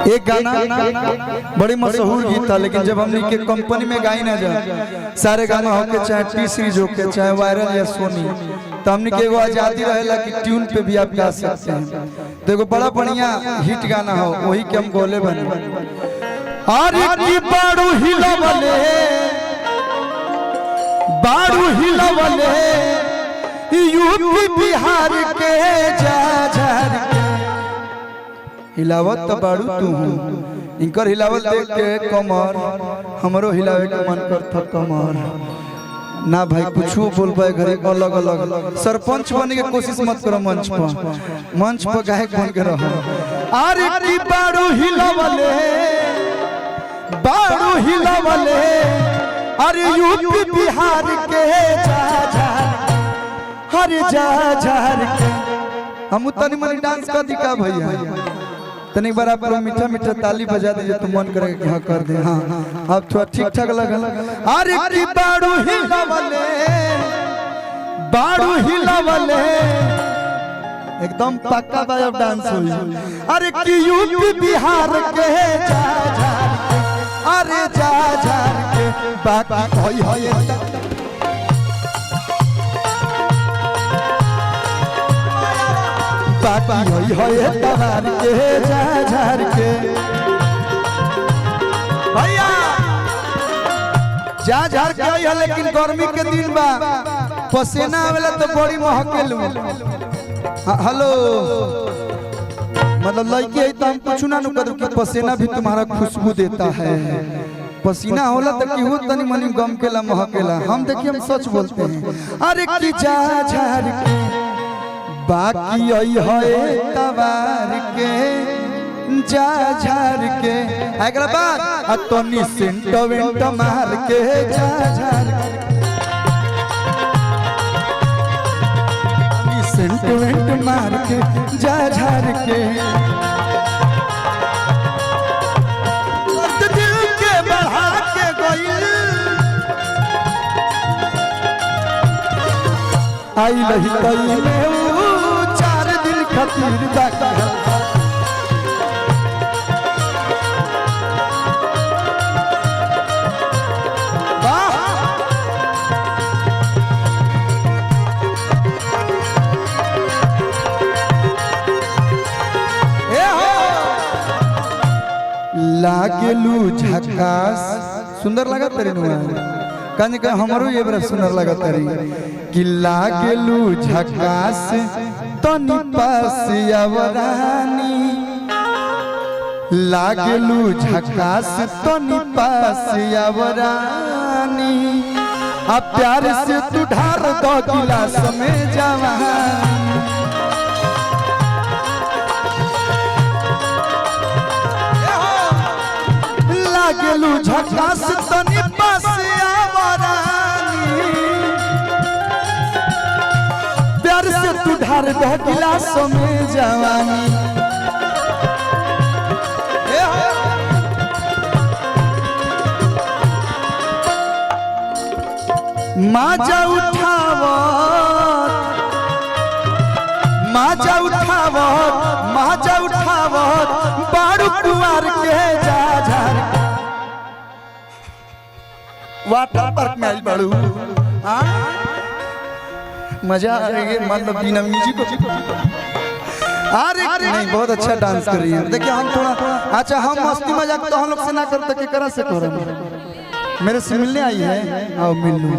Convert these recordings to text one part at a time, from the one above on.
एक गाना बड़ी मशहूर गीत था, लेकिन जब हमने के कंपनी में गाई ना जाए सारे गाना होके चाहे टी सीरीज होके चाहे वायरल या सोनी, तो हमने के एगो आजादी रहेला कि ट्यून पे भी आप गा सकते हैं। तो एगो बड़ा बढ़िया हिट गाना हो वही के हम गोले बने। अरे की बाड़ू हिलवले यूपी बिहार के जा झार के हिलावत तो बाड़ू तू इनकर हिलावत देख के कमर हमरो हिलावे के मन करता कमर ना भाई कुछ बोल पाए घरे अलग अलग सरपंच बनने की कोशिश मत करो मंच पर गायक बन के रहो। अरे की बाड़ू हिलावले अरे यूपी बिहार के जा झार के हम तनी मनी डांस कर दिखा भैया तनिक बार आप मीठा मीठा ताली बजा दीजिए तो मन करेगा कि हाँ कर दे। हाँ अब थोड़ा ठीक ठाक लगा। अरे की बाड़ू हिलावले एकदम पक्का बाय डांस हुई। अरे की यूपी बिहार के जा अरे जा झार के बाकी होई बाकी होई तवार के जा झार के भैया जा झार के है, लेकिन गर्मी के दिन बा पसीना आवेला तो बड़ी महकेलू। हेलो मतलब लड़की है तो हम कुछ ना करूँ कि पसीना भी तुम्हारा खुशबू देता है। पसीना होला तो कि हो तनी मनी गम केला महकेला। हम देखिए हम सच बोलते हैं। अरे की जा झार के बाकी है तवार के जा झार के अगला बात तनी सेंट मार के जा झार सेंट मार के जा झार के दिल के बढ़ा के गई आई लही तई में चार दिन खातिर बाकी लागेलू झकास सुंदर लगा तरी कहीं कहीं हमारो ये बड़ा सुंदर लगा तरी कि लागेलू झकास तनी पास आवरानी लागेलू झकास तनी पास आवरानी अब प्यार से तू ढार दो गिलास में जवानी लागेलू झकास तनी पास आवरानी प्यार से तू ढार दो गिलास में जवानी माजा उठावत बाड़ू कुआर के जा झार वाटर पार्क में आई बाड़ू मजा आ रही है मतलब बिना म्यूजिक को। अरे नहीं बहुत अच्छा डांस कर रही है। देखिए हम थोड़ा अच्छा हम मस्ती मजाक तो हम लोग से ना करते कि करा से करें। मेरे से मिलने आई है आओ मिल लो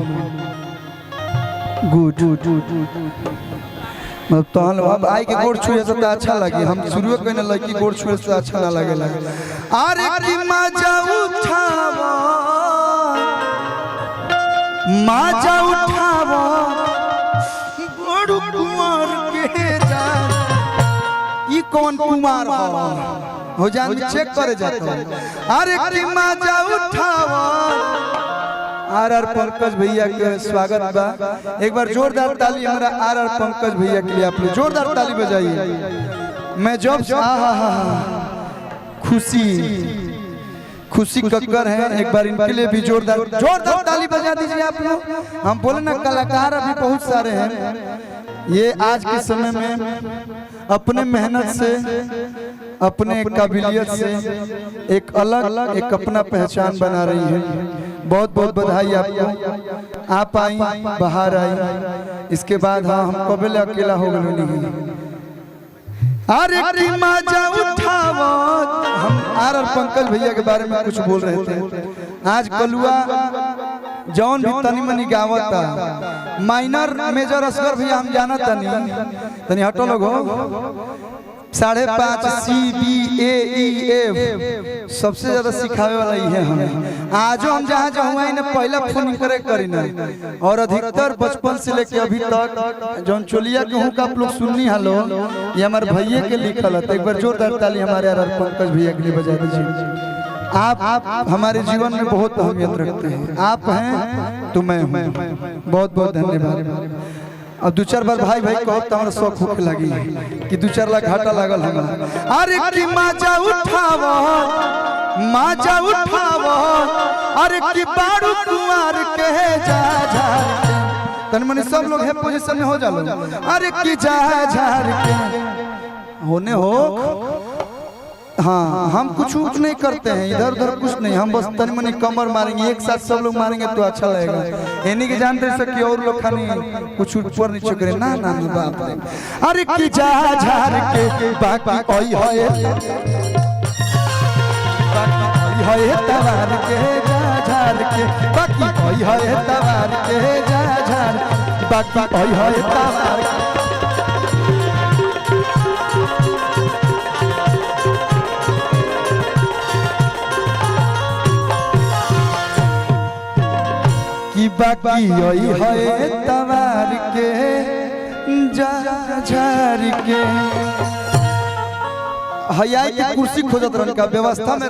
गुड मतलब तो अब आई के गोड़ छुए से तो अच्छा लगे। हम शुरू में कहने लगी गोड़ छुए से अच्छा ना लगे। अरे की मजा उठावा बड़ू कुमार के जा ई कौन कुमार हो जान चेक करे जाता है। अरे की मजा उठावा आर पंकज भैया के स्वागत बा। एक बार जोरदार ताली हमारा आर पंकज भैया के लिए आप लोग जोरदार ताली बजाइए। मैं जब खुशी कक्कर है एक बार इनके लिए भी जोरदार ताली बजा दीजिए आप लोग। हम बोले ना कलाकार अभी बहुत सारे हैं। ये आज के समय में अपने मेहनत से अपने काबिलियत से एक अलग एक अपना पहचान बना रही है। बहुत बहुत बधाई आपको। आप आई, बाहर आई, इसके बाद हाँ हम कबल अकेला हो गए नहीं। अरे की मजा उठावत, हम आर पंकज भैया के बारे में कुछ बोल रहे थे। आज कलुआ जौन भी तनी मनी गावता, माइनर मेजर असगर भैया हम जाना तनी हटो लोग हो 5.5 CBAEF सबसे ज्यादा सिखावे वाला ही है हमें। आजो हम जहाँ हुआ इन्हें पहला फोन करे करीना, और अधिकतर बचपन से लेके अभी तक जौन चोलिया के हूँ का आप लोग सुननी हालो, ये हमारे भैया के लिखल है। एक बार जोरदार ताली हमारे यार पंकज भैया के लिए बजा दीजिए। आप हमारे जीवन में बहुत अहमियत रखते हैं। आप हैं तो मैं हूँ। बहुत बहुत धन्यवाद। अब 2-4 बार भाई भाई कहो तो हमारा शौक भूख लगी कि 2-4 लाख घाटा लागल हमारा। अरे की मजा उठावो, मजा उठावो, अरे की बारू कुंवर के जा जा, तन मनी सब लोग है पोजीशन में हो जालो। अरे की जा झार के होने हो। हाँ हम कुछ नहीं करते हैं, इधर उधर कुछ नहीं, हम बस तन मनी कमर मारेंगे, एक साथ सब लोग मारेंगे तो अच्छा लगेगा। इन्हीं के जानते से कि और लोग खानी कुछ ऊपर नीचे करे ना ना बाप रे। अरे की जा झार के बाकी ओई होए, बाकी होए तवार के जा झार के, बाकी ओई होए तवार के जा झार, बाकी ओई होए तवार के। बाकी ओई है तवार के जा झार के। हयाई की कुर्सी खोजत रहन का व्यवस्था में